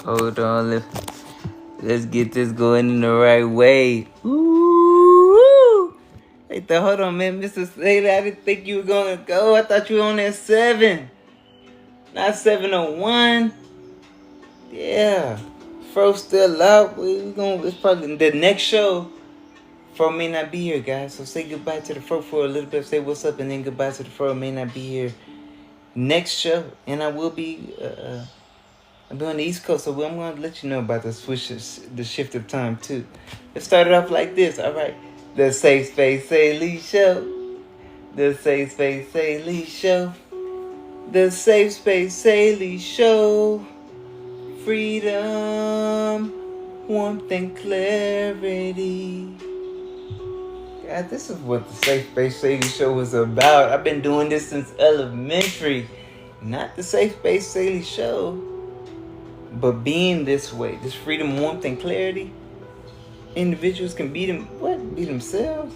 Hold on, let's get this going in the right way. Ooh, hey, hold on, man, Mr. Saylee, I didn't think you were gonna go. I thought you were on that 7, not 701. Yeah, Fro still out. We gonna. It's probably the next show. Fro may not be here, guys. So say goodbye to the Fro for a little bit. Say what's up, and then goodbye to the Fro. May not be here next show, and I will be. I'll be on the East Coast, so I'm going to let you know about the shift of time, too. Let's start it off like this, all right? The Safe Space Saylee Show. The Safe Space Saylee Show. The Safe Space Saylee Show. Freedom, warmth, and clarity. God, this is what the Safe Space Saylee Show was about. I've been doing this since elementary. Not the Safe Space Saylee Show. But being this way, this freedom, warmth, and clarity, individuals can be themselves.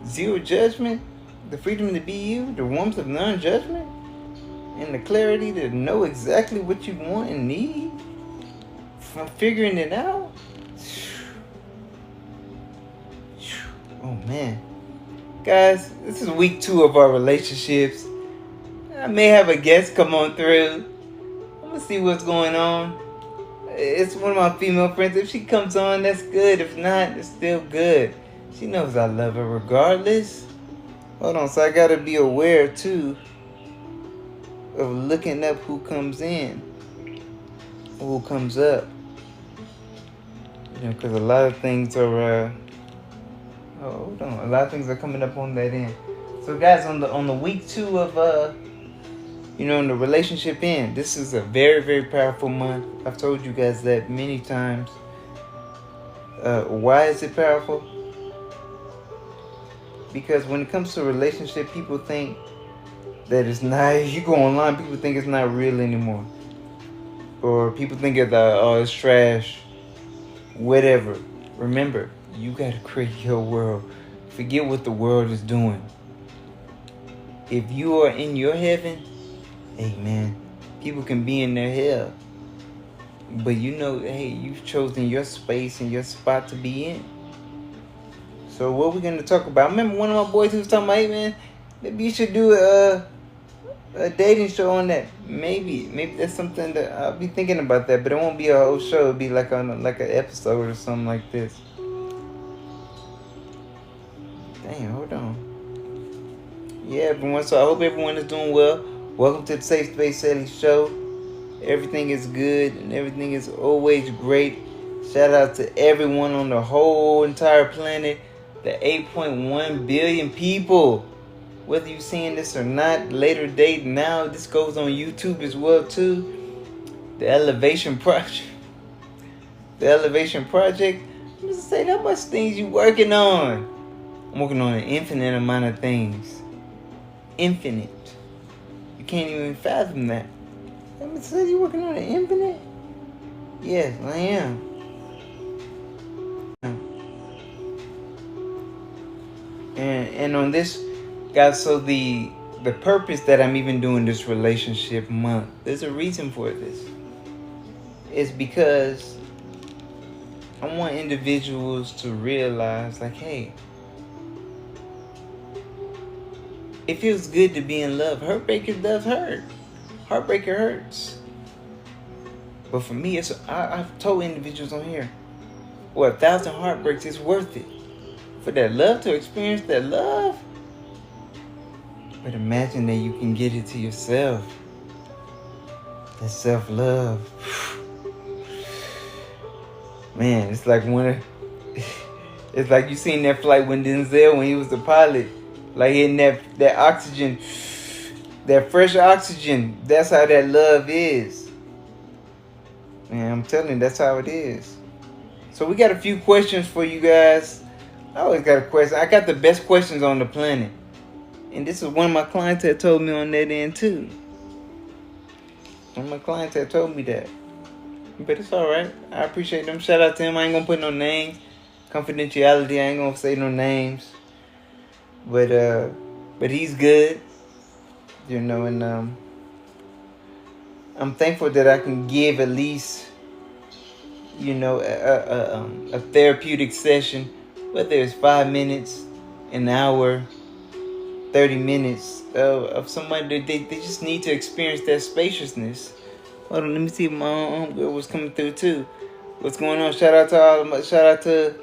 Zero judgment, the freedom to be you, the warmth of non-judgment, and the clarity to know exactly what you want and need from figuring it out. Oh man. Guys, this is week 2 of our relationships. I may have a guest come on through. I'm gonna see what's going on. It's one of my female friends. If she comes on, that's good. If not, it's still good. She knows I love her regardless. Hold on, so I gotta be aware too of looking up who comes in, who comes up. You know, because a lot of things are. Hold on, a lot of things are coming up on that end. So, guys, on the week 2 of in the relationship end, this is a very, very powerful month. I've told you guys that many times. Why is it powerful? Because when it comes to a relationship, people think that it's not. You go online, people think it's not real anymore, or people think it's trash. Whatever. Remember, you gotta create your world. Forget what the world is doing. If you are in your heaven, hey man, people can be in their hell. But you've chosen your space and your spot to be in. So what we're gonna talk about? I remember one of my boys who was talking about, hey man, maybe you should do a dating show on that. Maybe that's something that I'll be thinking about that, but it won't be a whole show. It'll be like an episode or something like this. Damn, hold on. Yeah, everyone. So I hope everyone is doing well. Welcome to the Safe Space Saylee Show. Everything is good and everything is always great. Shout out to everyone on the whole entire planet. The 8.1 billion people. Whether you're seeing this or not, later date now, this goes on YouTube as well too. The Elevation Project. The Elevation Project. I'm just saying, how much things you working on? I'm working on an infinite amount of things. Infinite. You can't even fathom that. I'm just saying, you working on an infinite? Yes, I am. And on this, guys, so the purpose that I'm even doing this relationship month, there's a reason for this. It's because I want individuals to realize, like, hey, it feels good to be in love. Heartbreaker does hurt. Heartbreaker hurts. But for me, I've told individuals on here, 1,000 heartbreaks is worth it. For that love, to experience that love. But imagine that you can get it to yourself. That self-love. Man, it's like it's like you seen that flight when Denzel, when he was the pilot, like hitting that oxygen, that fresh oxygen. That's how that love is. Man, I'm telling you, that's how it is. So we got a few questions for you guys. I always got a question. I got the best questions on the planet. And this is one of my clients that told me on that end too. One of my clients that told me that. But it's alright. I appreciate them. Shout out to him. I ain't gonna put no names. Confidentiality, I ain't gonna say no names. But he's good. And I'm thankful that I can give at least a therapeutic session, whether it's 5 minutes, an hour, 30 minutes of somebody they just need to experience that spaciousness. Hold on, let me see if my homegirl was coming through too. What's going on? Shout out to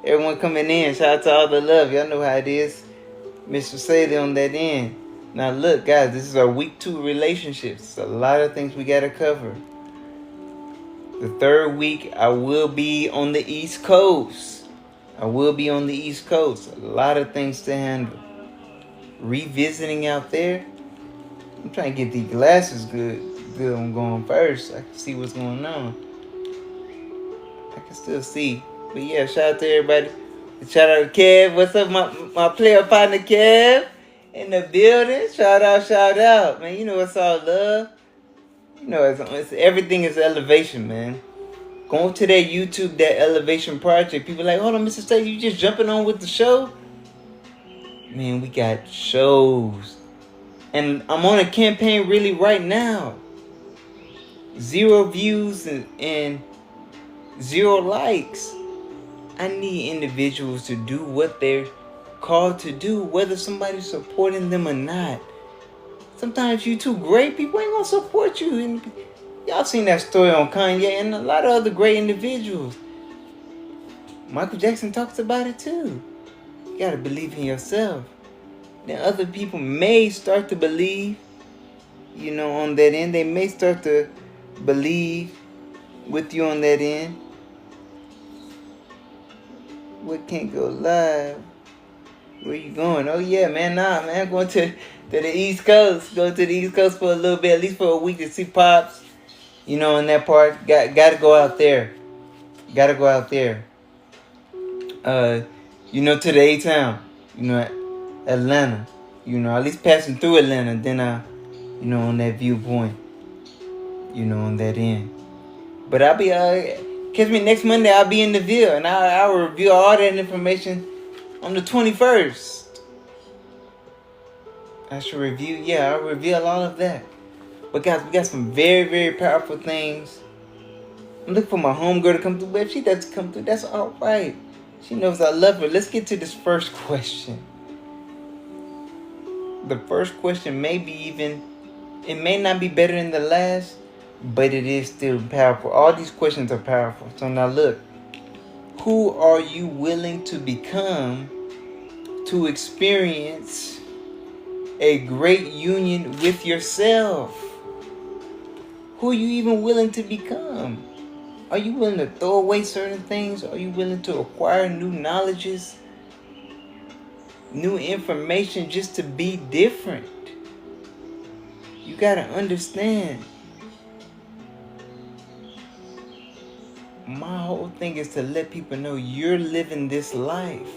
everyone coming in. Shout out to all the love. Y'all know how it is. Mr. Saylee on that end. Now look, guys, this is our week 2 relationships. It's a lot of things we gotta cover. The third week, I will be on the East Coast. A lot of things to handle. Revisiting out there. I'm trying to get these glasses good. I'm going first. I can see what's going on. I can still see. But yeah, shout out to everybody. Shout out to Kev. What's up, my player partner Kev? In the building. Shout out. Man, you know it's all love. You know, it's everything is elevation, man. Go to that YouTube, that Elevation Project. People like, hold on, Mr. State, you just jumping on with the show? Man, we got shows. And I'm on a campaign really right now. 0 views and 0 likes. I need individuals to do what they're called to do, whether somebody's supporting them or not. Sometimes you too great, people ain't gonna support you. And y'all seen that story on Kanye and a lot of other great individuals. Michael Jackson talks about it too. You gotta believe in yourself. Then other people may start to believe, on that end. They may start to believe with you on that end. What can't go live? Where you going? Oh yeah, man, I'm going to the East Coast. Go to the East Coast for a little bit, at least for a week to see Pops. In that part. Gotta go out there. To the A-Town. Atlanta. At least passing through Atlanta. Then on that viewpoint. On that end. But I'll be, catch me next Monday. I'll be in the Ville. And I'll review all that information on the 21st. I'll reveal all of that. But guys, we got some very, very powerful things. I'm looking for my homegirl to come through. But if she doesn't come through, that's all right. She knows I love her. Let's get to this first question. The first question it may not be better than the last, but it is still powerful. All these questions are powerful. So now look. Who are you willing to become to experience a great union with yourself? Who are you even willing to become? Are you willing to throw away certain things? Are you willing to acquire new knowledges, new information just to be different? You gotta understand. My whole thing is to let people know you're living this life.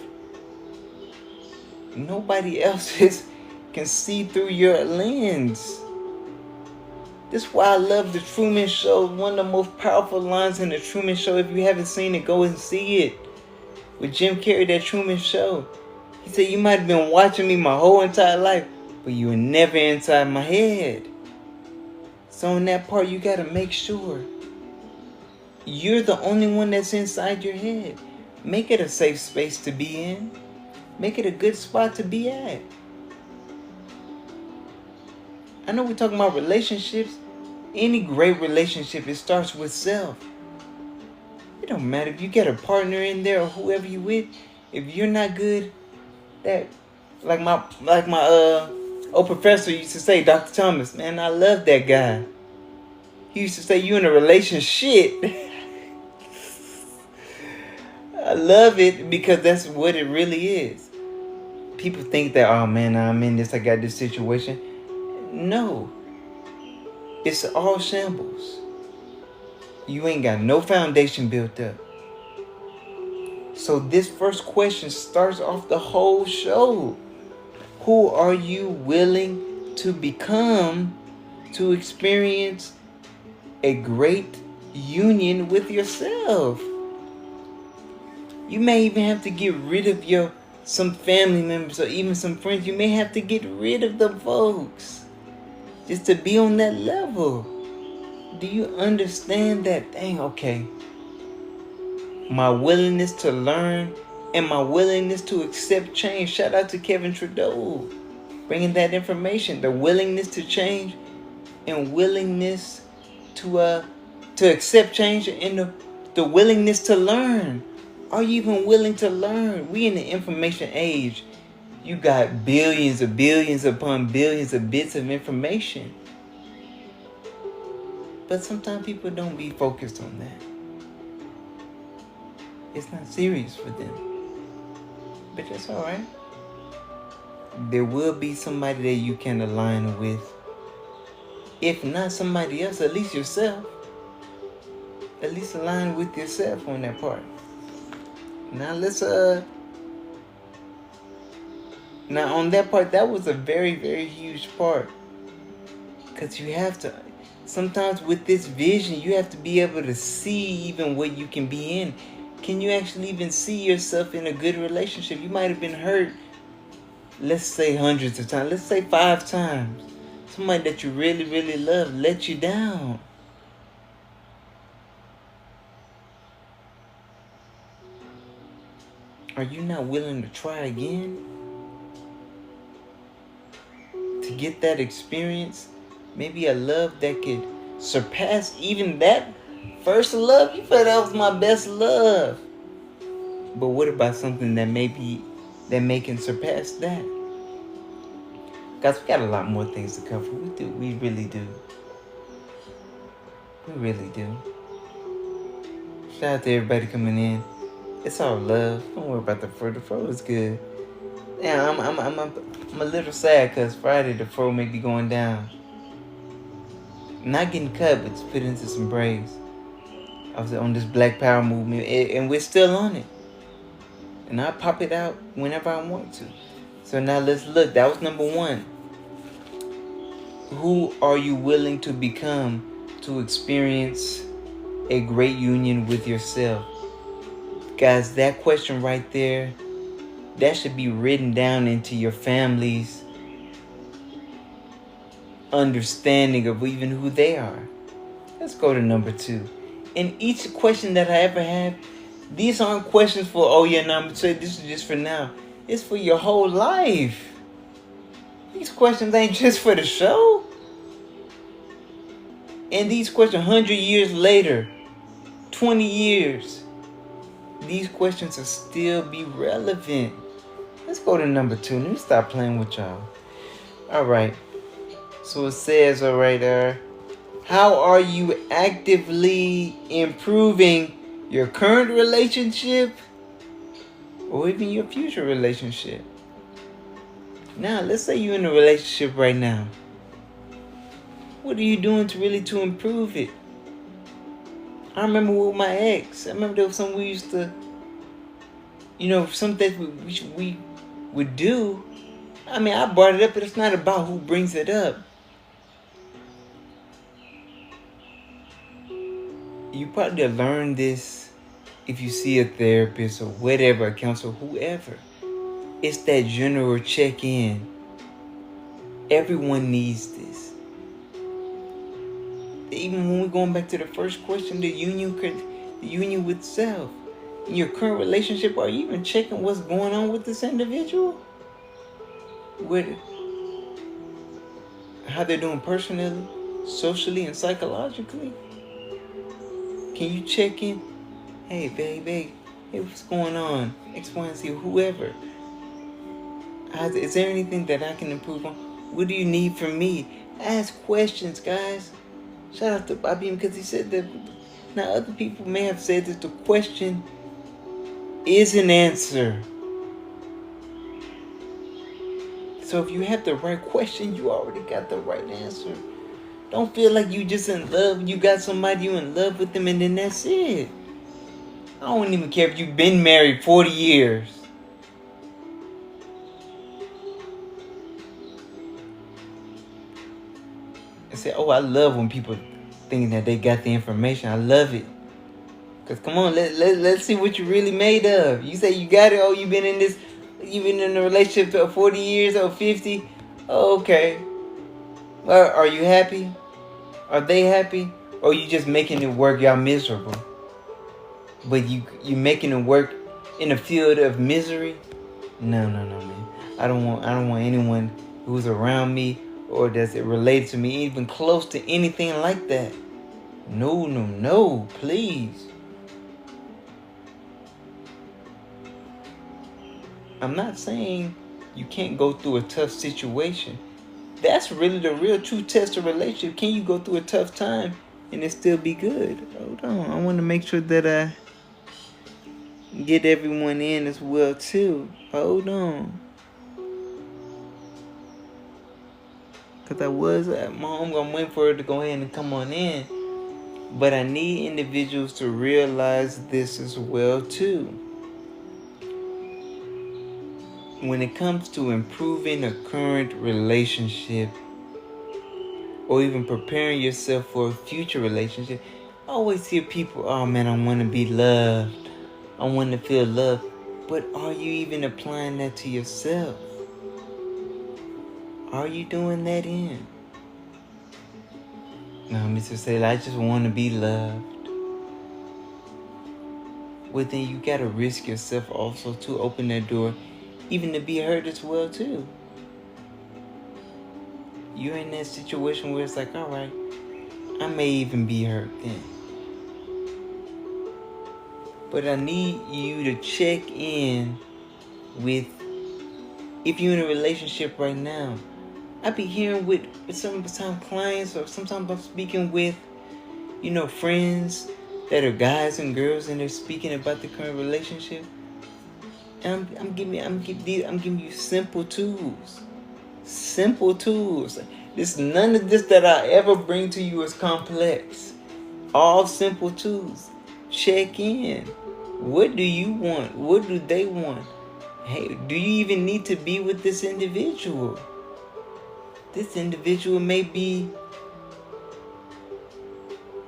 Nobody else can see through your lens. This is why I love The Truman Show. One of the most powerful lines in The Truman Show. If you haven't seen it, go and see it. With Jim Carrey, that Truman Show. He said, you might have been watching me my whole entire life, but you were never inside my head. So in that part, you got to make sure you're the only one that's inside your head. Make it a safe space to be in. Make it a good spot to be at. I know we're talking about relationships. Any great relationship, it starts with self. It don't matter if you get a partner in there or whoever you with. If you're not good, that like my old professor used to say, Dr. Thomas, man, I love that guy. He used to say, you in a relationship. I love it because that's what it really is. People think that, oh man, I'm in this, I got this situation. No. It's all shambles. You ain't got no foundation built up. So this first question starts off the whole show. Who are you willing to become to experience a great union with yourself? You may even have to get rid of some family members or even some friends. You may have to get rid of them folks just to be on that level. Do you understand that? Dang, okay. my willingness to learn, and my willingness to accept change. Shout out to Kevin Trudeau, bringing that information. The willingness to change and willingness to accept change, and the willingness to learn. Are you even willing to learn? We in the information age. You got billions upon billions of bits of information. But sometimes people don't be focused on that. It's not serious for them. But that's alright. There will be somebody that you can align with. If not somebody else, at least yourself. At least align with yourself on that part. Now Now on that part, that was a very, very huge part. Because you have to, sometimes with this vision, you have to be able to see even what you can be in. Can you actually even see yourself in a good relationship? You might have been hurt, let's say hundreds of times. Let's say 5 times. Somebody that you really, really love let you down. Are you not willing to try again? To get that experience? Maybe a love that could surpass even that first love. You felt that was my best love. But what about something that may can surpass that? Guys, we got a lot more things to cover. We do. We really do. We really do. Shout out to everybody coming in. It's all love. Don't worry about the fro. The fro is good. Yeah, I'm a little sad because Friday the fro may be going down. Not getting cut, but it's put into some braids. I was on this Black Power movement, and we're still on it. And I pop it out whenever I want to. So now let's look. That was number 1. Who are you willing to become to experience a great union with yourself? Guys, that question right there, that should be written down into your family's understanding of even who they are. Let's go to number 2. In each question that I ever have, these aren't questions for, oh yeah, no, I'm gonna say this is just for now. It's for your whole life. These questions ain't just for the show. And these questions 100 years later, 20 years, these questions will still be relevant. Let's go to number 2. Let me stop playing with y'all. Alright. So it says, alright, how are you actively improving your current relationship or even your future relationship? Now, let's say you're in a relationship right now. What are you doing to improve it? I remember with my ex. I remember there was something we used to, some things we would do. I mean, I brought it up, but it's not about who brings it up. You probably learn this if you see a therapist or whatever, a counselor, whoever. It's that general check-in. Everyone needs this. Even when we're going back to the first question, the union with self. In your current relationship, are you even checking what's going on with this individual? How they're doing personally, socially, and psychologically? Can you check in? Hey, babe, hey, what's going on? X, Y, and Z, whoever. Is there anything that I can improve on? What do you need from me? Ask questions, guys. Shout out to Bobby because he said that. Now, other people may have said that the question is an answer. So if you have the right question, you already got the right answer. Don't feel like you just in love. You got somebody you in love with them and then that's it. I don't even care if you've been married 40 years. I say, oh, I love when people thinking that they got the information. I love it. Cause come on, let's see what you really made of. You say you got it. Oh, you've been in a relationship for 40 years or 50. Oh, okay. Well, are you happy? Are they happy? Or are you just making it work? Y'all miserable. but you making it work in a field of misery. No, man. I don't want anyone who's around me or that's related to me even close to anything like that. No, please. I'm not saying you can't go through a tough situation. That's really the real true test of relationship. Can you go through a tough time and it still be good? Hold on. I want to make sure that I get everyone in as well too. Hold on. Because I was at my home. I'm waiting for her to go ahead and come on in. But I need individuals to realize this as well too. When it comes to improving a current relationship or even preparing yourself for a future relationship, I always hear people, oh man, I want to be loved. I want to feel loved. But are you even applying that to yourself? Are you doing that in? No, Mr. Saylee, I just want to be loved. Well, then you got to risk yourself also to open that door, even to be hurt as well too. You're in that situation where it's like, all right, I may even be hurt then. But I need you to check in with, if you're in a relationship right now, I be hearing with some clients, or sometimes I'm speaking with, friends that are guys and girls, and they're speaking about the current relationship. And I'm giving you simple tools. Simple tools. None of this that I ever bring to you is complex. All simple tools. Check in. What do you want? What do they want? Hey, do you even need to be with this individual? This individual may be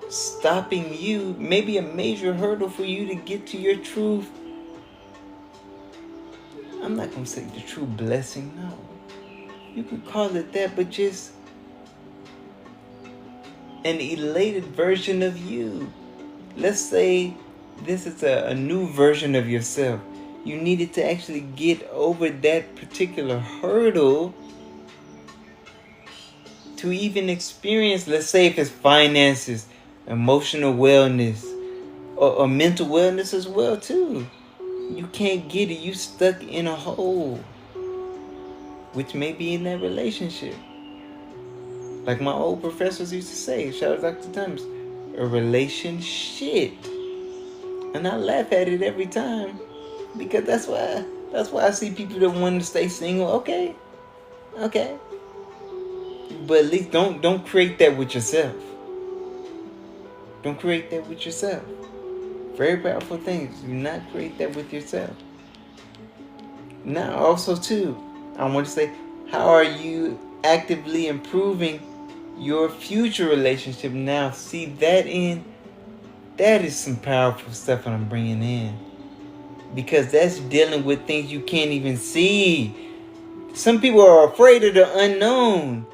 stopping you, maybe a major hurdle for you to get to your truth. I'm not going to say the true blessing, no. You could call it that, but just an elated version of you. Let's say this is a new version of yourself. You needed to actually get over that particular hurdle to even experience, let's say if it's finances, emotional wellness, or mental wellness as well too. You can't get it. You stuck in a hole, which may be in that relationship. Like my old professors used to say, shout out Dr. Thomas, a relationship. And I laugh at it every time, because that's why I see people that want to stay single. Okay. But at least don't create that with yourself. Don't create that with yourself. Very powerful things. Do not create that with yourself. Now, also too, I want to say, how are you actively improving your future relationship now? See that is some powerful stuff that I'm bringing in, because that's dealing with things you can't even see. Some people are afraid of the unknown.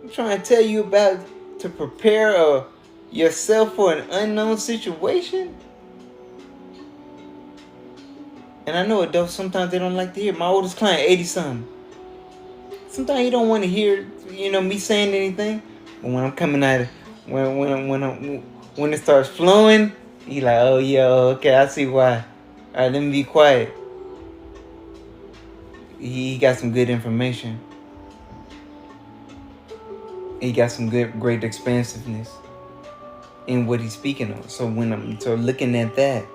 I'm trying to tell you about to prepare yourself for an unknown situation. And I know adults, sometimes they don't like to hear. My oldest client, 80-something. Sometimes he don't want to hear, me saying anything. But when I'm coming at it, when it starts flowing, he like, oh yeah, okay, I see why. All right, let me be quiet. He got some good information. He got some great expansiveness in what he's speaking on. So when I'm looking at that,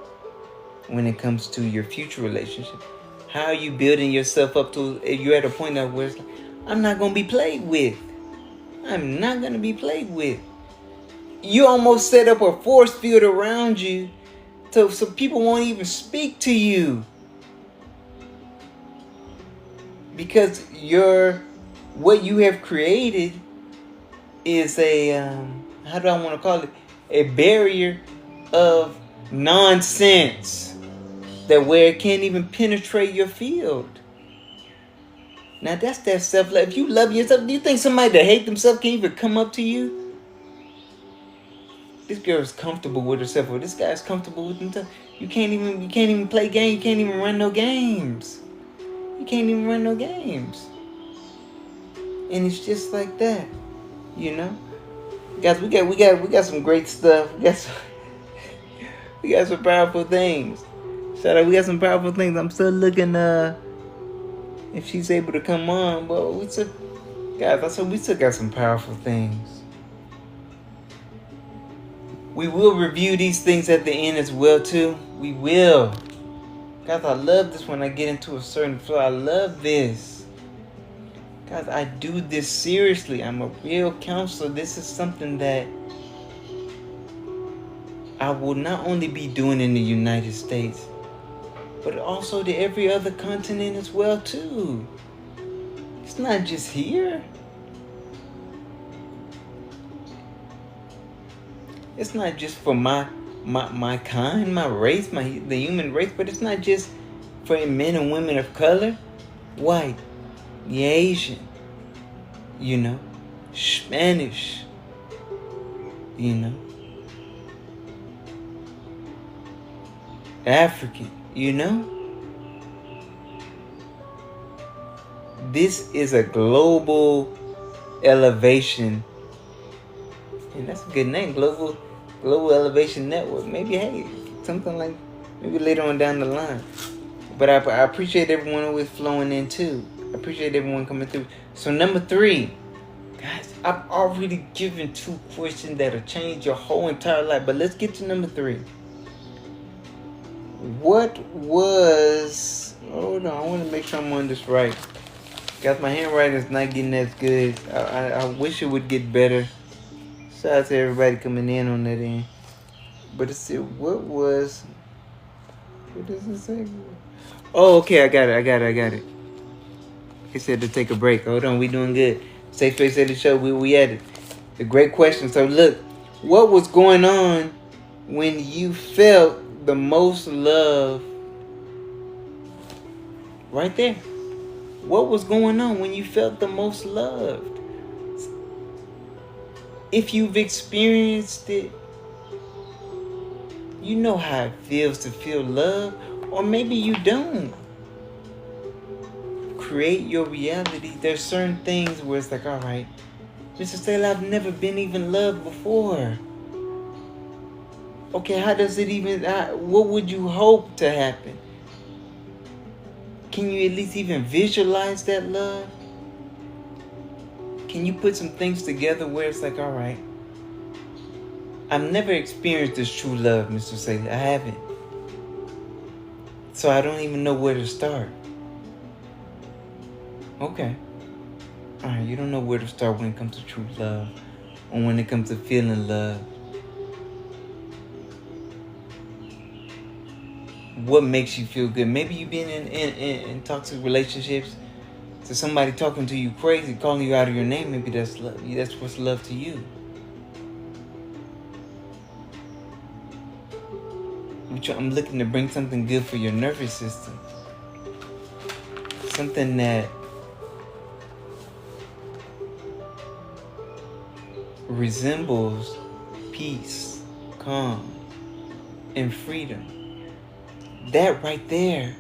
when it comes to your future relationship, how are you building yourself up to? You're at a point now where it's like, I'm not gonna be played with. I'm not gonna be played with. You almost set up a force field around you, so people won't even speak to you, because what you have created is a how do I want to call it? A barrier of nonsense, that where it can't even penetrate your field. Now that's that self-love. If you love yourself, do you think somebody that hate themselves can even come up to you? this girl is comfortable with herself, or this guy's comfortable with himself. You can't even play games. You can't even run no games. You can't even run no games. And it's just like that, you know. Guys, we got some great stuff. We got some powerful things. Shout out, we got some powerful things. I'm still looking if she's able to come on, but we still got some powerful things. We will review these things at the end as well too. We will. Guys, I love this when I get into a certain flow. I love this. Guys, I do this seriously. I'm a real counselor. This is something that I will not only be doing in the United States, but also to every other continent as well too. It's not just here. It's not just for my kind, my race, the human race, but it's not just for men and women of color, white, the Asian, you know, Spanish, you know, African, you know. This is a global elevation, and that's a good name, Global Elevation Network. Maybe, hey, something like, maybe later on down the line. But I appreciate everyone who is flowing in too. I appreciate everyone coming through. So number 3, guys, I've already given 2 questions that'll change your whole entire life. But let's get to number 3. Hold on, I want to make sure I'm on this right. Guys, my handwriting is not getting as good. I wish it would get better. Shout out to everybody coming in on that end. But it's what does it say? Oh, okay, I got it. He said to take a break. Hold on, we doing good. Safe Space Saylee show, we at it. A great question. So look, what was going on when you felt the most love? Right there. What was going on when you felt the most loved? If you've experienced it, you know how it feels to feel love, or maybe you don't. Create your reality. There's certain things where it's like, all right, Mr. Saylee, I've never been even loved before. Okay, how does it even, what would you hope to happen? Can you at least even visualize that love? Can you put some things together where it's like, all right, I've never experienced this true love, Mr. Saylee. I haven't. So I don't even know where to start. Okay. All right, you don't know where to start when it comes to true love, or when it comes to feeling love. What makes you feel good? Maybe you've been in toxic relationships, to somebody talking to you crazy, calling you out of your name. Maybe that's love. That's what's love to you. I'm looking to bring something good for your nervous system. Something that resembles peace, calm, and freedom. That right there.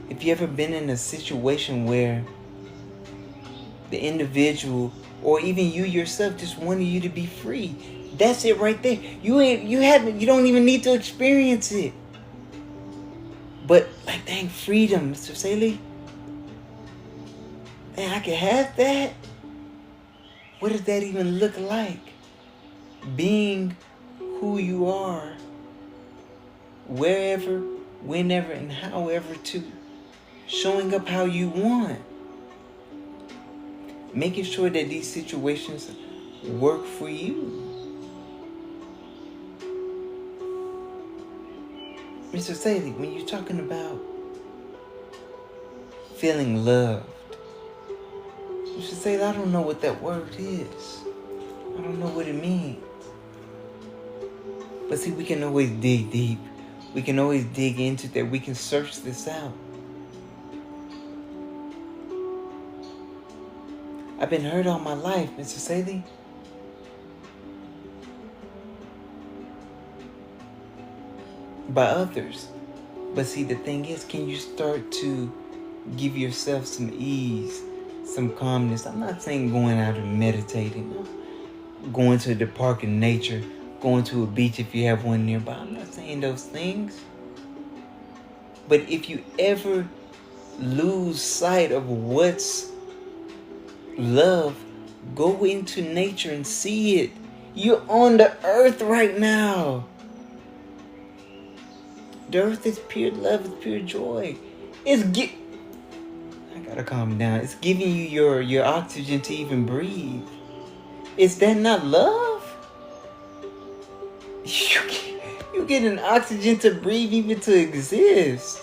If you ever been in a situation where the individual, or even you yourself, just wanted you to be free, that's it right there. You don't even need to experience it. But like, dang, freedom, Mr. Saylee. Dang, I can have that. What does that even look like? Being who you are, wherever, whenever, and however to. Showing up how you want. Making sure that these situations work for you. Mr. Saylee, when you're talking about feeling loved, Mr. Saylee, I don't know what that word is. I don't know what it means. But see, we can always dig deep. We can always dig into that. We can search this out. I've been hurt all my life, Mr. Saylee. by others. But see, the thing is, can you start to give yourself some ease, some calmness? I'm not saying going out and meditating, going to the park in nature, going to a beach if you have one nearby. I'm not saying those things. But if you ever lose sight of what's love, go into nature and see it. You're on the earth right now. The earth is pure love, it's pure joy. I gotta calm down. It's giving you your oxygen to even breathe. Is that not love? You get an oxygen to breathe, even to exist.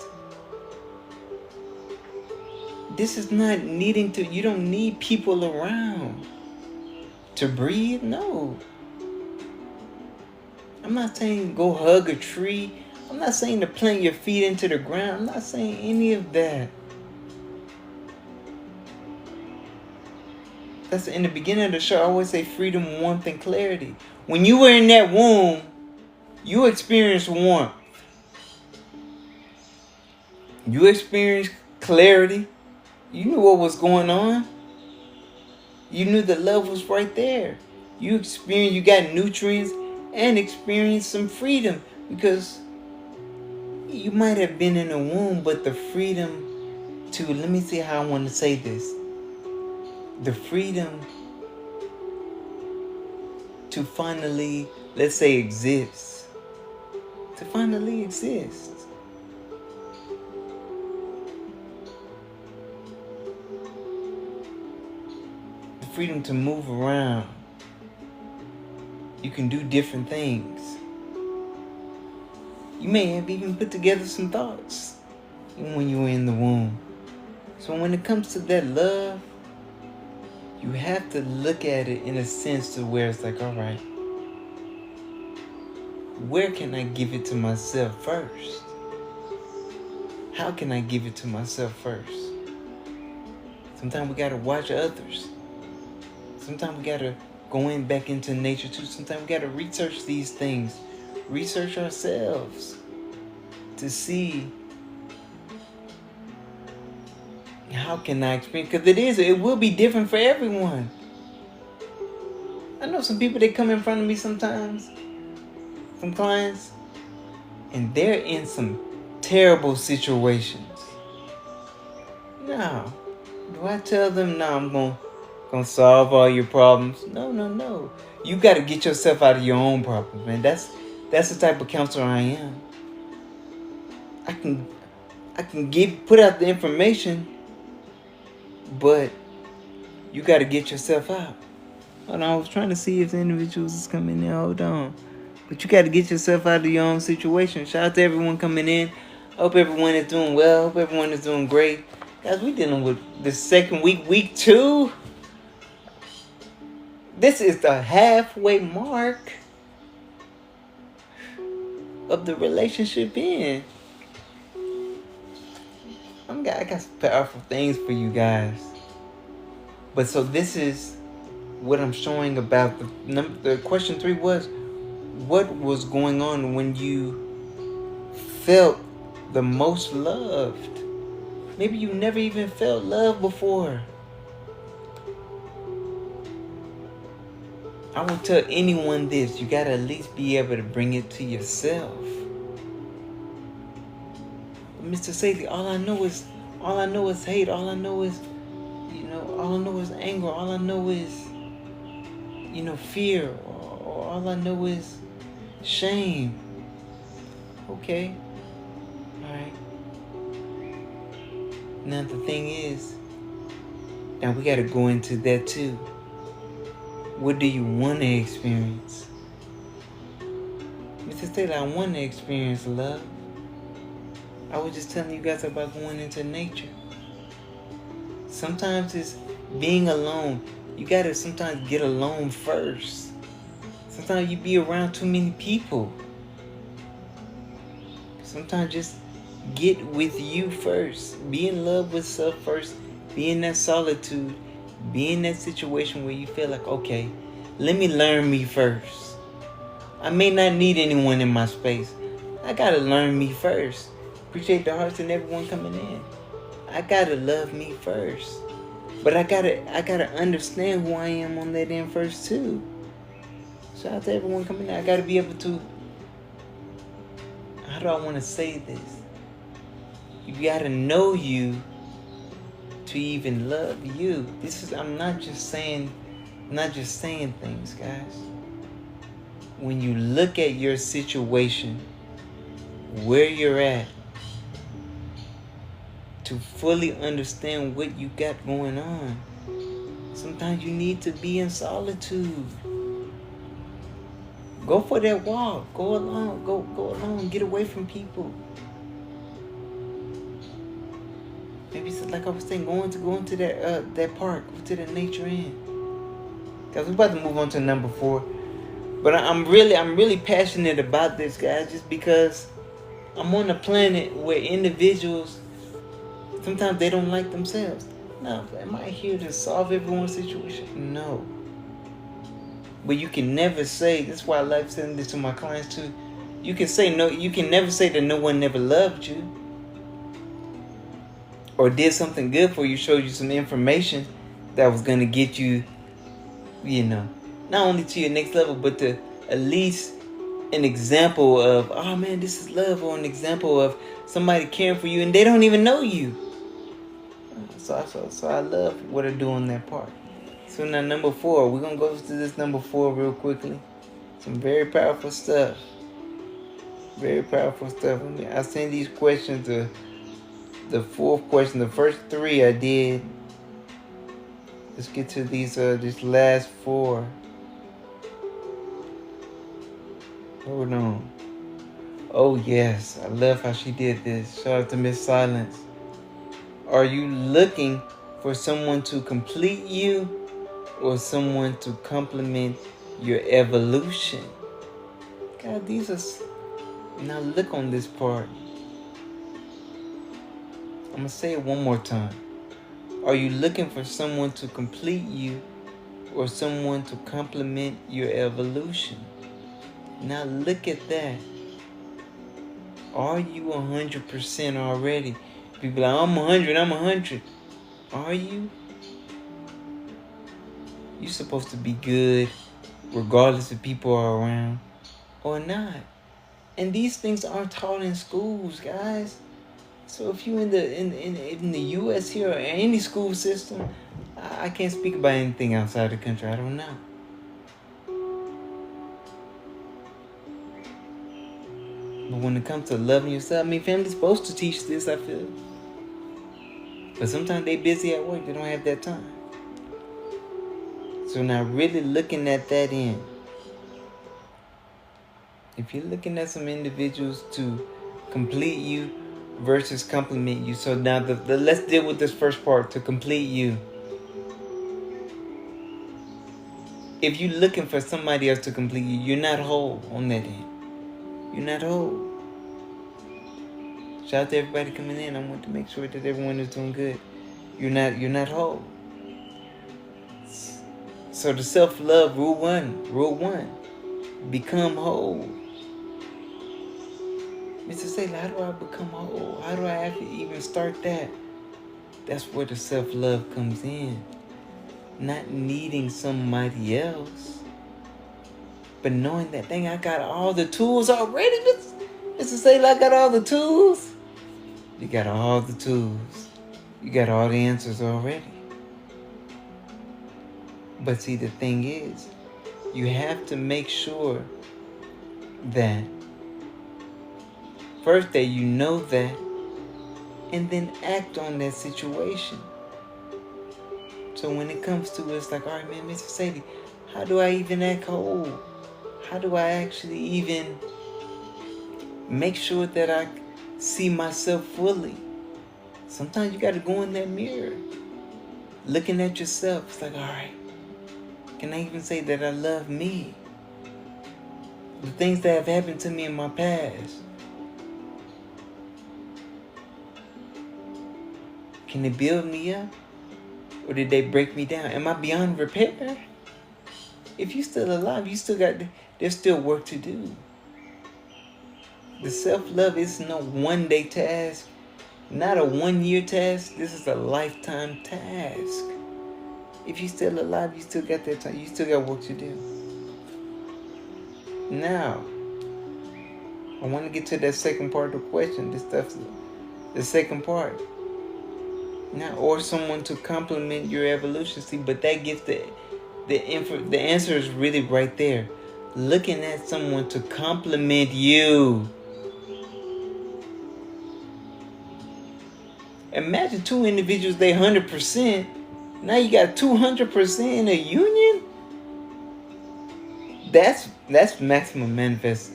This is not needing to, you don't need people around to breathe. No. I'm not saying go hug a tree. I'm not saying to plant your feet into the ground. I'm not saying any of that. That's in the beginning of the show. I always say freedom, warmth, and clarity. When you were in that womb, you experienced warmth. You experienced clarity. You knew what was going on. You knew that love was right there. You got nutrients and experienced some freedom, because you might have been in a womb, but the freedom to, let me see how I want to say this. The freedom to finally, let's say, exist. To finally exist. The freedom to move around. You can do different things. You may have even put together some thoughts when you were in the womb. So when it comes to that love, you have to look at it in a sense to where it's like, all right, where can I give it to myself first? How can I give it to myself first? Sometimes we gotta watch others. Sometimes we gotta go back into nature too. Sometimes we gotta research these things. Research ourselves to see how can I experience, because it will be different for everyone. I know some people, they come in front of me sometimes, some clients, and they're in some terrible situations. Now, do I tell them, no, I'm gonna solve all your problems? No. You got to get yourself out of your own problems, man. That's the type of counselor I am. I can put out the information, but you got to get yourself out. Hold on, I was trying to see if the individuals is coming in. Hold on. But you got to get yourself out of your own situation. Shout out to everyone coming in. Hope everyone is doing well. Hope everyone is doing great. Guys, we dealing with the second week 2. This is the halfway mark of the relationship in. I got some powerful things for you guys. But so this is what I'm showing about the question 3 was, what was going on when you felt the most loved? Maybe you never even felt love before. I will tell anyone this: you gotta at least be able to bring it to yourself. Mr. Saylee, all I know is hate. All I know is, all I know is anger. All I know is, fear. Or all I know is shame. Okay. All right. Now the thing is, now we gotta go into that too. What do you want to experience? Mr. Saylee, I want to experience love. I was just telling you guys about going into nature. Sometimes it's being alone. You gotta sometimes get alone first. Sometimes you be around too many people. Sometimes just get with you first. Be in love with self first. Be in that solitude. Be in that situation where you feel like, okay, let me learn me first. I may not need anyone in my space. I gotta learn me first. Appreciate the hearts and everyone coming in. I gotta love me first. But I gotta understand who I am on that end first too. Shout out to everyone coming in. I gotta be able to, how do I wanna say this? You gotta know you to even love you. I'm not just saying things, guys. When you look at your situation, where you're at, to fully understand what you got going on, sometimes you need to be in solitude. Go for that walk. Go alone. Go alone. Get away from people. Maybe it's like I was saying, go into that park, go to the nature end. Guys, we're about to move on to number 4. But I'm really passionate about this, guys, just because I'm on a planet where individuals, sometimes they don't like themselves. Now, am I here to solve everyone's situation? No. But you can never say, that's why I like saying this to my clients too. You can never say that no one never loved you or did something good for you, showed you some information that was going to get you, not only to your next level, but to at least an example of, oh man, this is love, or an example of somebody caring for you and they don't even know you. So I love what I do on that part. So now number 4, we're going to go to this number 4 real quickly. Some very powerful stuff. Very powerful stuff. I sent these questions, the 4th question. The first 3 I did. Let's get to these last 4. Hold on. Oh yes, I love how she did this. Shout out to Miss Silence. Are you looking for someone to complete you or someone to complement your evolution? God, these are... Now look on this part. I'm going to say it one more time. Are you looking for someone to complete you or someone to complement your evolution? Now look at that. Are you 100% already? People are like, I'm 100. Are you? You're supposed to be good regardless if people are around or not. And these things aren't taught in schools, guys. So if you in the US here or any school system, I can't speak about anything outside the country. I don't know. But when it comes to loving yourself, family's supposed to teach this, I feel. But sometimes they busy at work. They don't have that time. So now really looking at that end. If you're looking at some individuals to complete you versus complement you. So now let's deal with this first part, to complete you. If you're looking for somebody else to complete you, you're not whole on that end. You're not whole. Shout out to everybody coming in. I want to make sure that everyone is doing good. You're not whole. So the self-love rule one, become whole. Mr. Saylee, how do I become whole? How do I actually even start that? That's where the self-love comes in. Not needing somebody else, but knowing that, dang, I got all the tools already. Mr. Saylee, I got all the tools. You got all the tools. You got all the answers already. But see, the thing is, you have to make sure that first that you know that, and then act on that situation. So when it comes to it, it's like, all right, man, Mr. Saylee, how do I even act whole? How do I actually even make sure that I see myself fully? Sometimes you got to go in that mirror, looking at yourself. It's like, all right, can I even say that I love me? The things that have happened to me in my past, can they build me up? Or did they break me down? Am I beyond repair? If you're still alive, there's still work to do. The self-love is no one-day task, not a one-year task. This is a lifetime task. If you're still alive, you still got that time. You still got work to do. Now, I want to get to that second part of the question. This stuff's the second part. Now, or someone to complement your evolution. See, but that gets the answer is really right there. Looking at someone to complement you. Imagine two individuals, they 100%. Now you got 200% in a union. That's maximum manifest.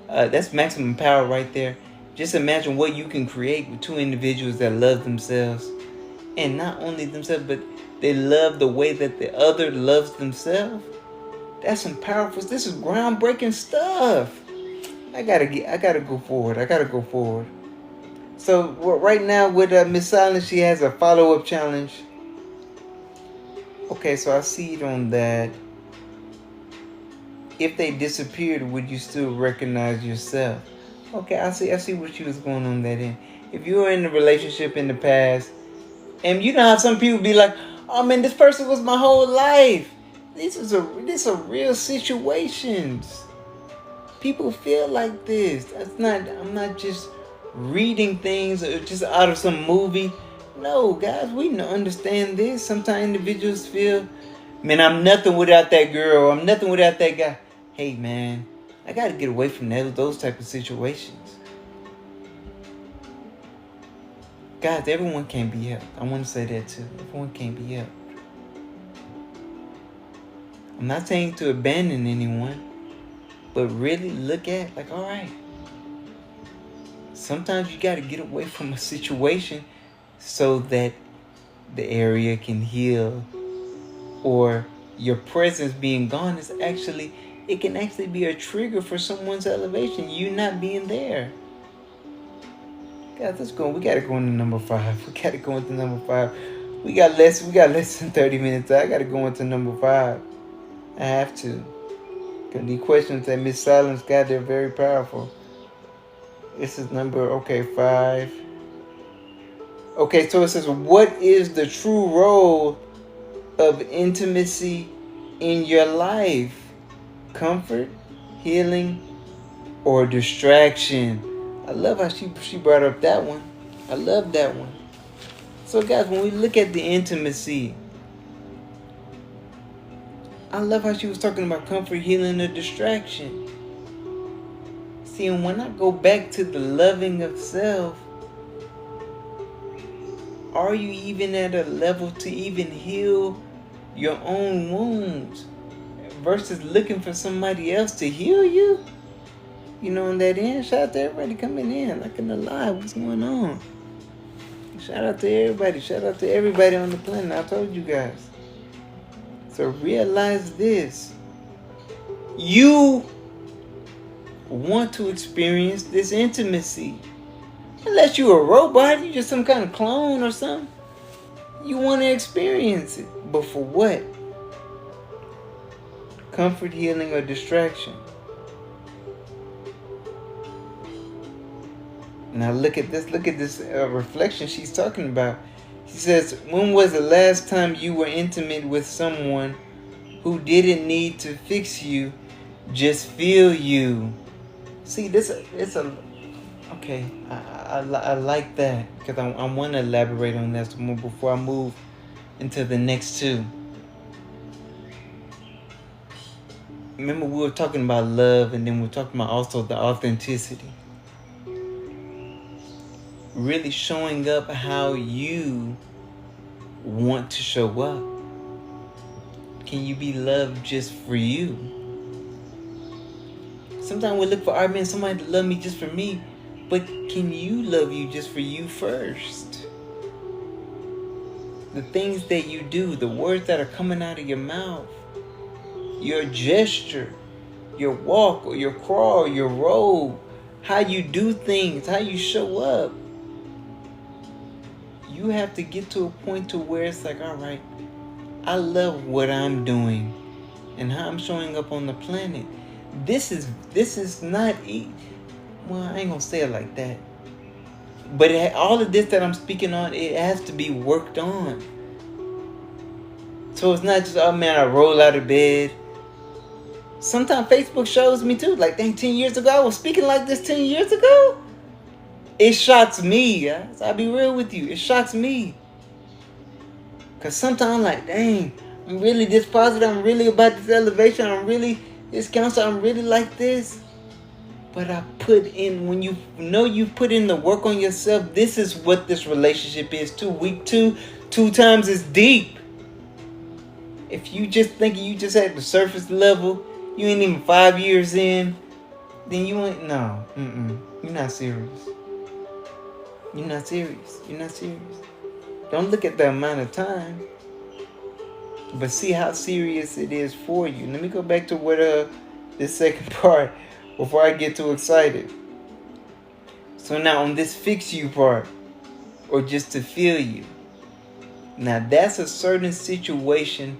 That's maximum power right there. Just imagine what you can create with two individuals that love themselves, and not only themselves, but they love the way that the other loves themselves. That's some powerful. This is groundbreaking stuff. I gotta go forward. So right now with Miss Silence, she has a follow-up challenge. Okay, so I see it on that. If they disappeared, would you still recognize yourself? Okay, I see what she was going on that in. If you were in a relationship in the past, and you know how some people be like, "Oh man, this person was my whole life." These are real situations. People feel like this. I'm not just reading things or just out of some movie. No, guys, we understand this. Sometimes individuals feel, man, I'm nothing without that girl. I'm nothing without that guy. Hey, man, I got to get away from those type of situations. Guys, everyone can't be helped. I want to say that too. Everyone can't be helped. I'm not saying to abandon anyone, but really look at, like, all right, sometimes you got to get away from a situation so that the area can heal, or your presence being gone it can actually be a trigger for someone's elevation. You not being there. Guys, let's go. We got to go into number 5. We got less than 30 minutes. I got to go into number 5. I have to. Because the questions that Miss Silence got, they're very powerful. This is number, 5. Okay, so it says, what is the true role of intimacy in your life? Comfort, healing, or distraction? I love how she brought up that one. I love that one. So guys, when we look at the intimacy, I love how she was talking about comfort, healing, or distraction. See, and when I go back to the loving of self, are you even at a level to even heal your own wounds versus looking for somebody else to heal you? On that end, shout out to everybody coming in. Like in the live, what's going on? Shout out to everybody. Shout out to everybody on the planet. I told you guys. So realize this. You want to experience this intimacy. Unless you're a robot, you're just some kind of clone or something. You want to experience it. But for what? Comfort, healing, or distraction? Now look at this reflection she's talking about. She says, when was the last time you were intimate with someone who didn't need to fix you, just feel you? See, okay, I like that, because I want to elaborate on that some more before I move into the next two. Remember, we were talking about love, and then we were talking about also the authenticity. Really showing up how you want to show up. Can you be loved just for you? Sometimes we look for our man, somebody to love me just for me. But can you love you just for you first? The things that you do, the words that are coming out of your mouth, your gesture, your walk or your crawl, your roll, how you do things, how you show up. You have to get to a point to where it's like, all right, I love what I'm doing and how I'm showing up on the planet. This is not Well, I ain't gonna say it like that. But all of this that I'm speaking on, it has to be worked on. So it's not just, oh man, I roll out of bed. Sometimes Facebook shows me too. Like, dang, 10 years ago, I was speaking like this 10 years ago. It shocks me, guys. I'll be real with you. It shocks me. Because sometimes I'm like, dang, I'm really this positive. I'm really about this elevation. I'm really this counsel. I'm really like this. But I put in, when you know you put in the work on yourself, this is what this relationship is too. Week two times as deep. If you just think you just at the surface level, you ain't even 5 years in, then you ain't, no. You're not serious. You're not serious. You're not serious. Don't look at the amount of time, but see how serious it is for you. Let me go back to what this second part before I get too excited. So now on this fix you part, or just to feel you. Now that's a certain situation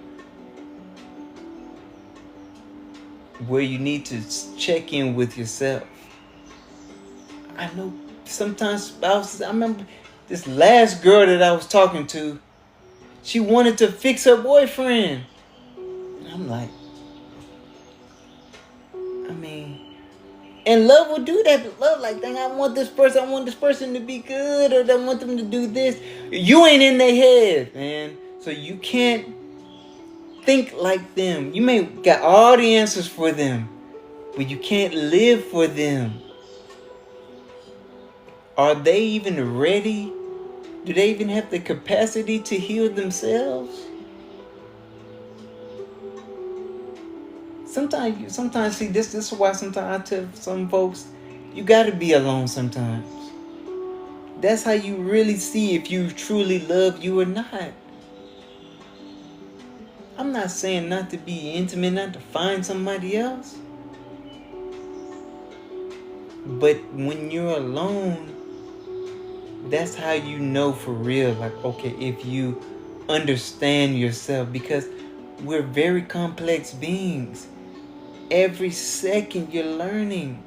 where you need to check in with yourself. I know sometimes spouses, I remember this last girl that I was talking to, she wanted to fix her boyfriend. And I'm like, I mean, and love will do that. But love, like, dang, I want this person to be good, or I want them to do this. You ain't in their head, man. So you can't think like them. You may got all the answers for them, but you can't live for them. Are they even ready? Do they even have the capacity to heal themselves? Sometimes see, this is why sometimes I tell some folks, you gotta be alone sometimes. That's how you really see if you truly love you or not. I'm not saying not to be intimate, not to find somebody else. But when you're alone, that's how you know for real, like, okay, if you understand yourself, because we're very complex beings. Every second you're learning.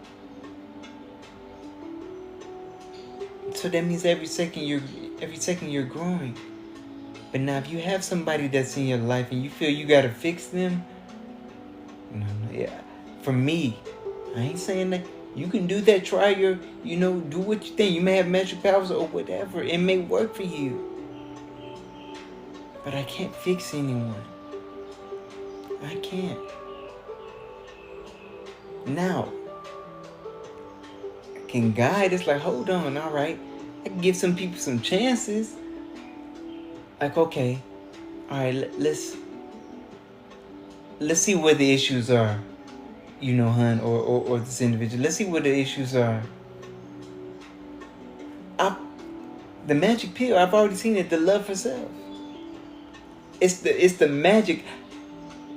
So that means every second you're growing. But now if you have somebody that's in your life and you feel you gotta fix them, no, yeah. For me, I ain't saying that you can do that, try your, do what you think. You may have magic powers or whatever. It may work for you. But I can't fix anyone. I can't. Now, I can guide. It's like, hold on, all right. I can give some people some chances. Like, okay, all right, let's see where the issues are. Hun, or this individual. Let's see what the issues are. The magic pill, I've already seen it, the love for self. It's the magic.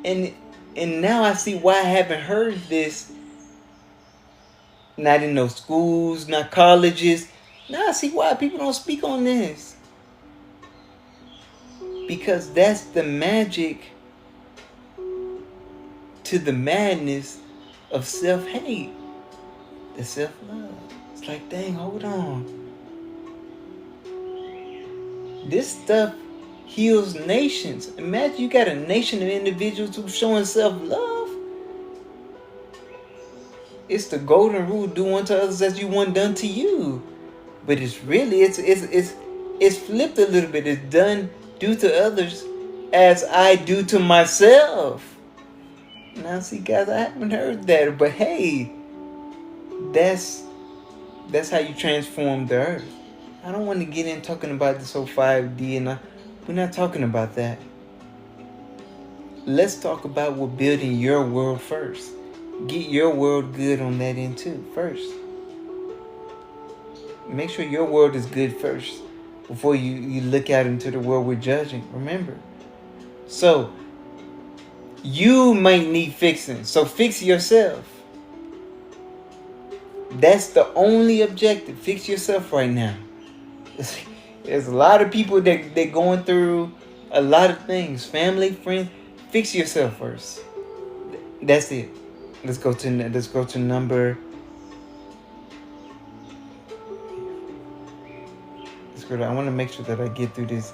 And now I see why I haven't heard this. Not in no schools, not colleges. Now I see why people don't speak on this. Because that's the magic to the madness of self-hate, the self-love. It's like, dang, hold on. This stuff heals nations. Imagine you got a nation of individuals who's showing self-love. It's the golden rule: do unto others as you want done to you. But it's really it's flipped a little bit. It's done, do to others as I do to myself. Now, see, guys, I haven't heard that, but hey, that's how you transform the earth. I don't want to get in talking about this whole 5D, and we're not talking about that. Let's talk about what building your world first. Get your world good on that end too, first. Make sure your world is good first before you look out into the world we're judging. Remember. So, you might need fixing. So fix yourself. That's the only objective. Fix yourself right now. There's a lot of people that they're going through a lot of things. Family, friends. Fix yourself first. That's it. Let's go to number script. I want to make sure that I get through this.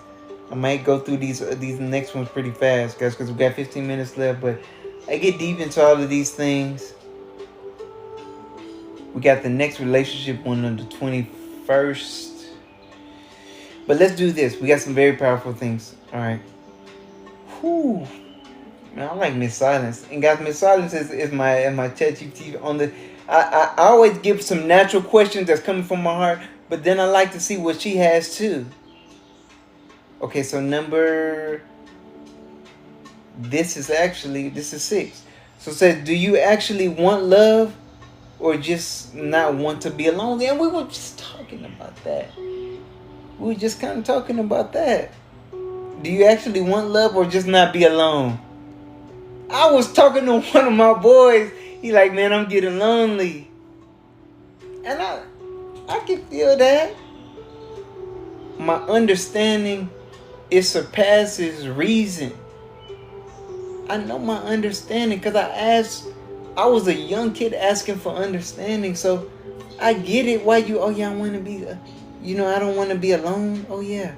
I might go through these next ones pretty fast, guys, because we got 15 minutes left. But I get deep into all of these things. We got the next relationship one on the 21st. But let's do this. We got some very powerful things. All right. Whew. Man, I like Miss Silence. And guys, Miss Silence is my chat GPT on the... I always give some natural questions that's coming from my heart, but then I like to see what she has too. Okay, so this is 6. So it says, do you actually want love or just not want to be alone? And we were just talking about that. We were just kind of talking about that. Do you actually want love or just not be alone? I was talking to one of my boys. He like, man, I'm getting lonely. And I can feel that. My understanding, it surpasses reason. I know my understanding because I was a young kid asking for understanding. So I get it. Why I want to be, I don't want to be alone. Oh yeah.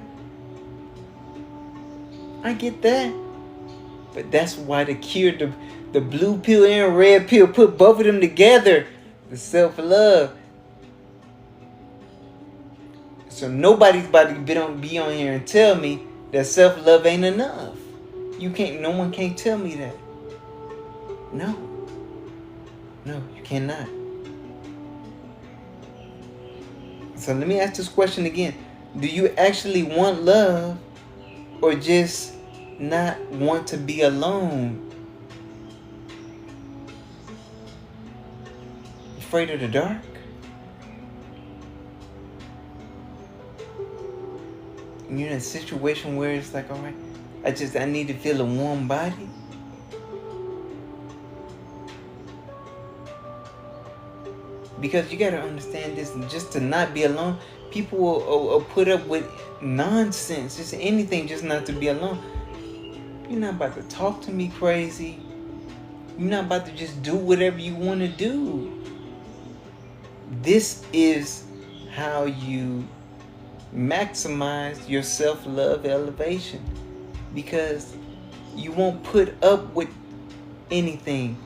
I get that. But that's why the cure, the blue pill and red pill, put both of them together. The self-love. So nobody's about to be on here and tell me that self-love ain't enough. No one can't tell me that. No, you cannot. So let me ask this question again. Do you actually want love or just not want to be alone? Afraid of the dark? You're in a situation where it's like, all right, I need to feel a warm body. Because you got to understand this, just to not be alone, people will put up with nonsense, just anything, just not to be alone. You're not about to talk to me crazy. You're not about to just do whatever you want to do. This is how you maximize your self-love elevation, because you won't put up with anything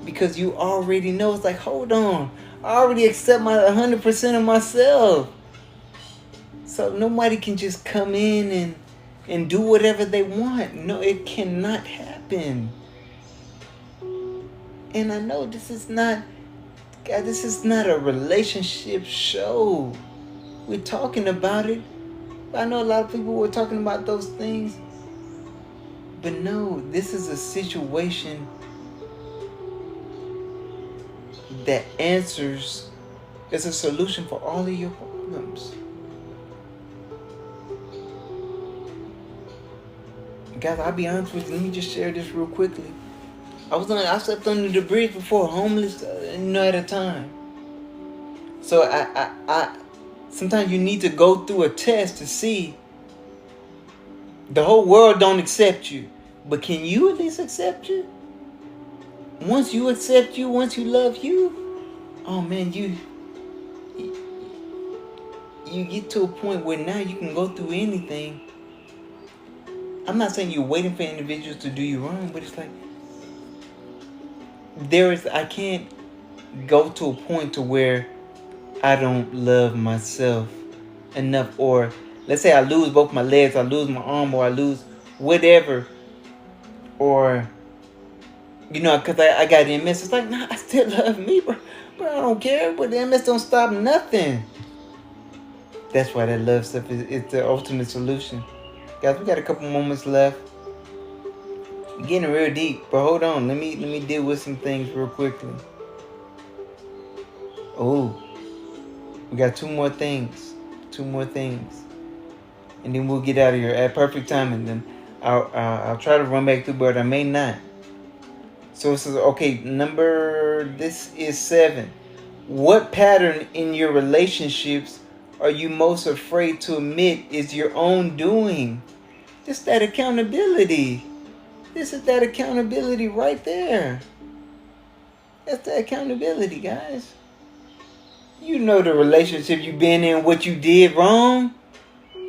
because you already know. It's like, hold on, I already accept my 100% of myself, so nobody can just come in and do whatever they want. No, it cannot happen. And I know this is not a relationship show. We're talking about it. I know a lot of people were talking about those things. But no, this is a situation that answers, it's a solution for all of your problems. Guys, I'll be honest with you. Let me just share this real quickly. I slept under the bridge before, homeless, at a time. So I sometimes you need to go through a test to see. The whole world don't accept you, but can you at least accept you? Once you accept you, once you love you, oh man, you get to a point where now you can go through anything. I'm not saying you're waiting for individuals to do you wrong, but it's like I can't go to a point to where I don't love myself enough, or let's say I lose both my legs, I lose my arm, or I lose whatever, or because I got MS. It's like, nah, I still love me, bro. But I don't care. But the MS don't stop nothing. That's why that love stuff is the ultimate solution. Guys, we got a couple moments left. We're getting real deep, but hold on. Let me deal with some things real quickly. Oh, we got two more things, and then we'll get out of here at perfect time. And then I'll try to run back through, but I may not. So it says, okay, this is 7. What pattern in your relationships are you most afraid to admit is your own doing? Just that accountability. This is that accountability right there. That's the accountability, guys. You know the relationship you've been in, what you did wrong.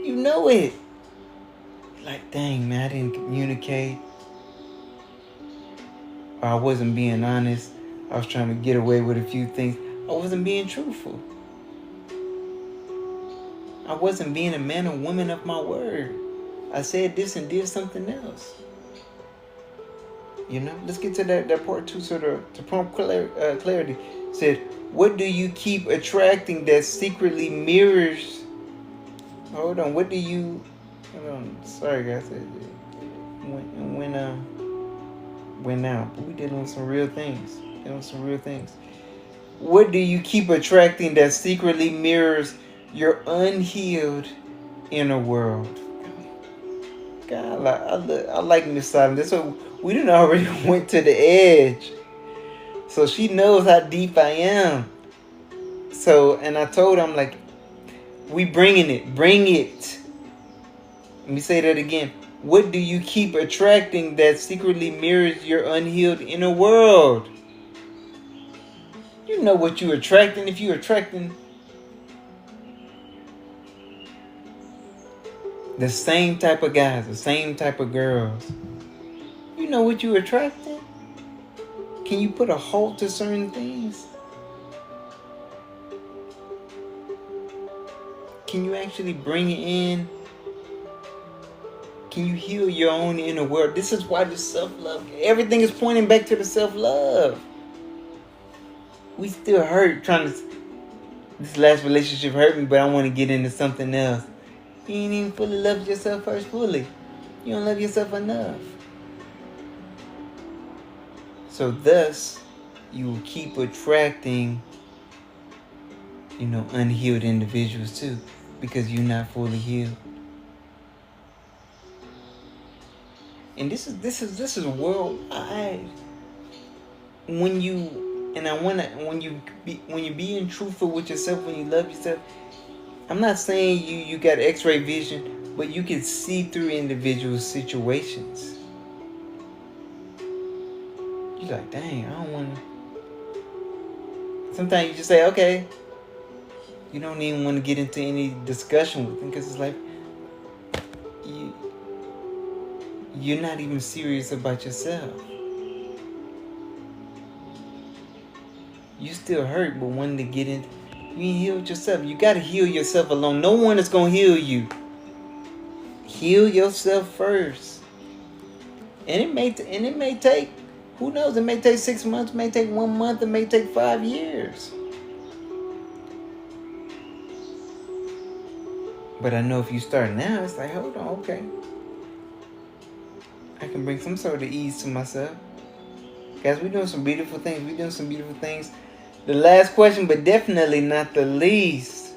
You know it. Like, dang, man, I didn't communicate. Or I wasn't being honest. I was trying to get away with a few things. I wasn't being truthful. I wasn't being a man or woman of my word. I said this and did something else. You know, let's get to that part two, sort of to prompt clarity. It said, what do you keep attracting that secretly mirrors? Hold on, what do you? Hold on, sorry guys, it went out, but we dealing with some real things. What do you keep attracting that secretly mirrors your unhealed inner world? God, I like Miss Silent. So we done already went to the edge. So she knows how deep I am. So, and I told her, I'm like, we bringing it. Bring it. Let me say that again. What do you keep attracting that secretly mirrors your unhealed inner world? You know what you're attracting. If you're attracting the same type of guys, the same type of girls, you know what you're attracting? Can you put a halt to certain things? Can you actually bring it in? Can you heal your own inner world? This is why the self-love, everything is pointing back to the self-love. We still hurt this last relationship hurt me, but I want to get into something else. You ain't even fully love yourself first fully. You don't love yourself enough. So thus, you will keep attracting, unhealed individuals too, because you're not fully healed. And this is worldwide. When you being truthful with yourself, when you love yourself, I'm not saying you got X-ray vision, but you can see through individual situations. You're like, dang, I don't want to. Sometimes you just say, okay. You don't even want to get into any discussion with them because it's like you're not even serious about yourself. You still hurt, but wanting to get in. You ain't healed yourself. You got to heal yourself alone. No one is going to heal you. Heal yourself first. And it may take, who knows, it may take 6 months, it may take 1 month, it may take 5 years. But I know if you start now, it's like, hold on, okay. I can bring some sort of ease to myself. Guys, we're doing some beautiful things. The last question, but definitely not the least.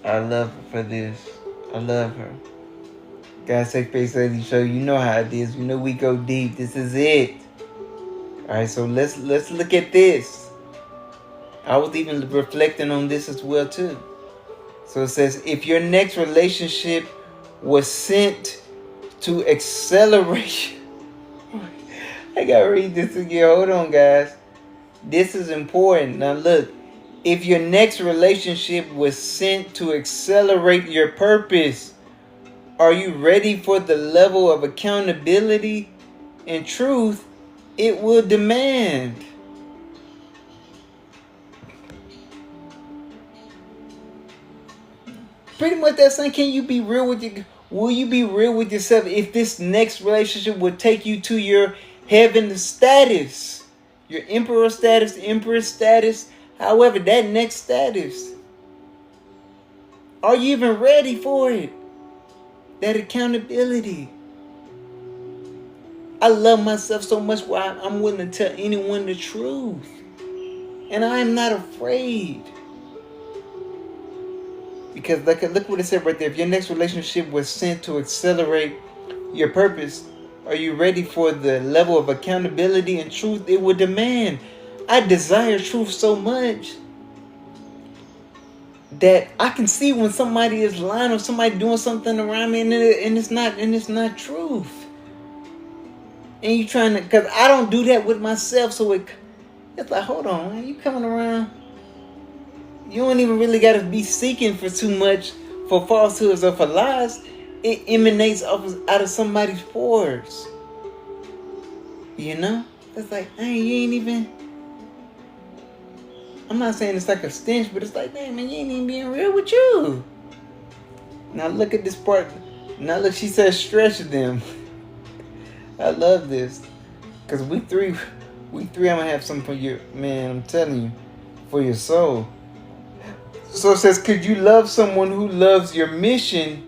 I love her for this. I love her. Guys, Safe Space Saylee show. You know how it is. You know we go deep. This is it. Alright, so let's look at this. I was even reflecting on this as well too. So it says, if your next relationship was sent to accelerate. I gotta read this again. Hold on, guys. This is important. Now look. If your next relationship was sent to accelerate your purpose, are you ready for the level of accountability and truth it will demand? Pretty much that's saying, will you be real with yourself if this next relationship will take you to your heaven status, your emperor status, empress status, however, that next status. Are you even ready for it? That accountability. I love myself so much why I'm willing to tell anyone the truth. And I am not afraid. Because look what it said right there. If your next relationship was sent to accelerate your purpose, are you ready for the level of accountability and truth it would demand? I desire truth so much that I can see when somebody is lying or somebody doing something around me and it's not truth. And you trying to, because I don't do that with myself. So it's like, hold on, man, you coming around. You don't even really got to be seeking for too much for falsehoods or for lies. It emanates out of somebody's pores. You know? It's like, hey, you ain't even... I'm not saying it's like a stench, but it's like, dang, man, you ain't even being real with you. Now look at this part. Now look, she says stretch them. I love this. Because we three, I'm going to have something for you. Man, I'm telling you. For your soul. So it says, could you love someone who loves your mission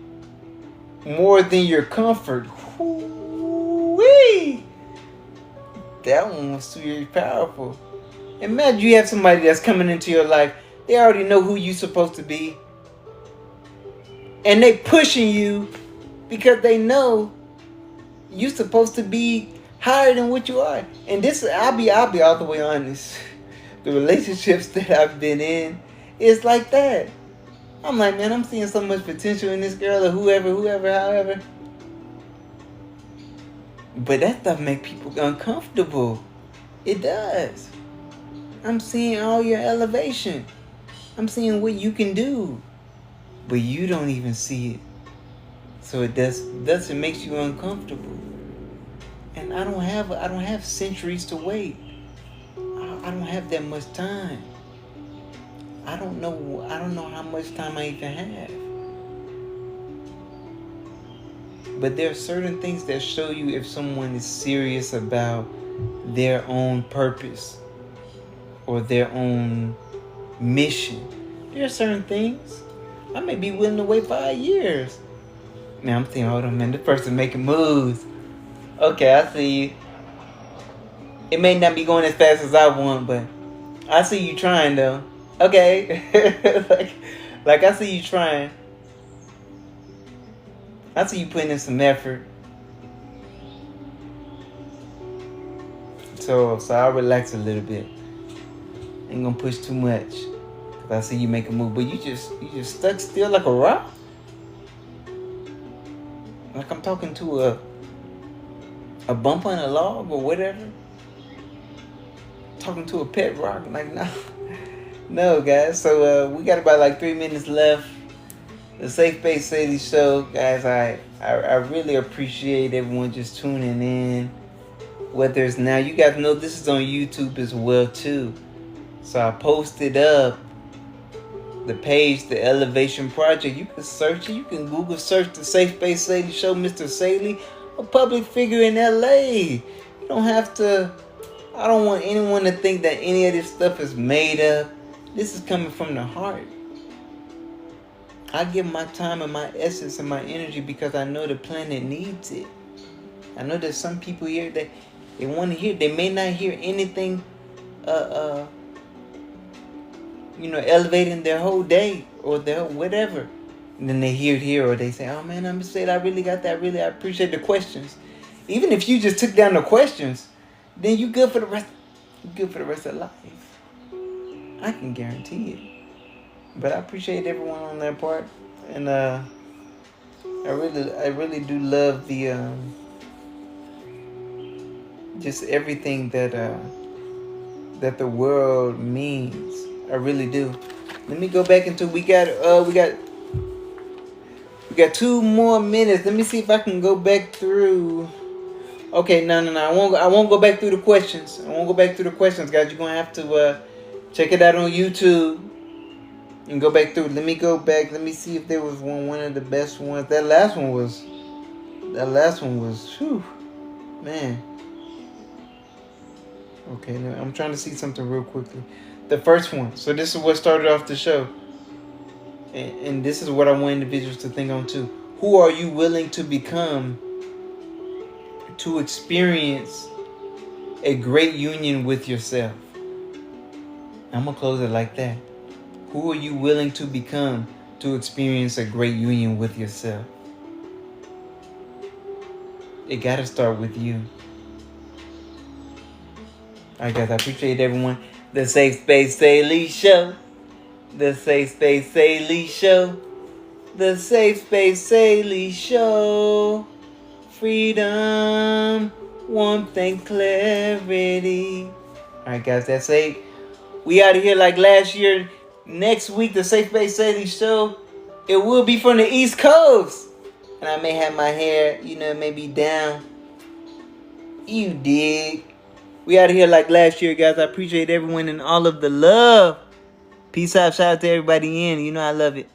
more than your comfort? Woo-wee! That one was very powerful. Imagine you have somebody that's coming into your life. They already know who you're supposed to be. And they pushing you because they know you're supposed to be higher than what you are. And this, I'll be all the way honest. The relationships that I've been in, it's like that. I'm like, man, I'm seeing so much potential in this girl or whoever, however. But that stuff make people uncomfortable. It does. I'm seeing all your elevation. I'm seeing what you can do. But you don't even see it. So it makes you uncomfortable. And I don't have centuries to wait. I don't have that much time. I don't know how much time I even have. But there are certain things that show you if someone is serious about their own purpose or their own mission. There are certain things. I may be willing to wait 5 years. Man, I'm thinking, hold on, man, this person making moves. Okay, I see you. It may not be going as fast as I want, but I see you trying though. Okay. like I see you trying. I see you putting in some effort. So I'll relax a little bit. Ain't gonna push too much. Cause I see you make a move. But you just stuck still like a rock. Like I'm talking to a bump on a log or whatever. Talking to a pet rock. Like, no. No, guys. So we got about like 3 minutes left. The Safe Space Saylee show, guys. I really appreciate everyone just tuning in. Whether it's now, you guys know this is on YouTube as well too. So I posted up the page, the Elevation Project. You can search it. You can Google search the Safe Space Saylee show, Mr. Saylee, a public figure in LA. You don't have to. I don't want anyone to think that any of this stuff is made up. This is coming from the heart. I give my time and my essence and my energy because I know the planet needs it. I know there's some people here that they want to hear. They may not hear anything, elevating their whole day or their whatever. And then they hear it here or they say, oh man, I'm saying I really got that. Really, I appreciate the questions. Even if you just took down the questions, then you good for the rest. You good for the rest of life. I can guarantee it. But I appreciate everyone on that part, and I really do love the just everything that the world means. I really do. Let me go back into we got 2 more minutes. Let me see if I can go back through. Okay, no. I won't go back through the questions. I won't go back through the questions, guys. You're gonna have to check it out on YouTube. And go back through. Let me go back. Let me see if there was one of the best ones. That last one was, whew, man. Okay, I'm trying to see something real quickly. The first one. So this is what started off the show. And this is what I want individuals to think on too. Who are you willing to become to experience a great union with yourself? I'm going to close it like that. Who are you willing to become to experience a great union with yourself? It got to start with you. All right, guys, I appreciate everyone. The Safe Space Saylee show. The Safe Space Saylee show. The Safe Space Saylee show. Freedom. warmth and clarity. Alright, guys, that's it. We out of here like last year. Next week, the Safe Space Saylee show. It will be from the East Coast. And I may have my hair, maybe down. You dig? We out of here like last year, guys. I appreciate everyone and all of the love. Peace out. Shout out to everybody in. I love it.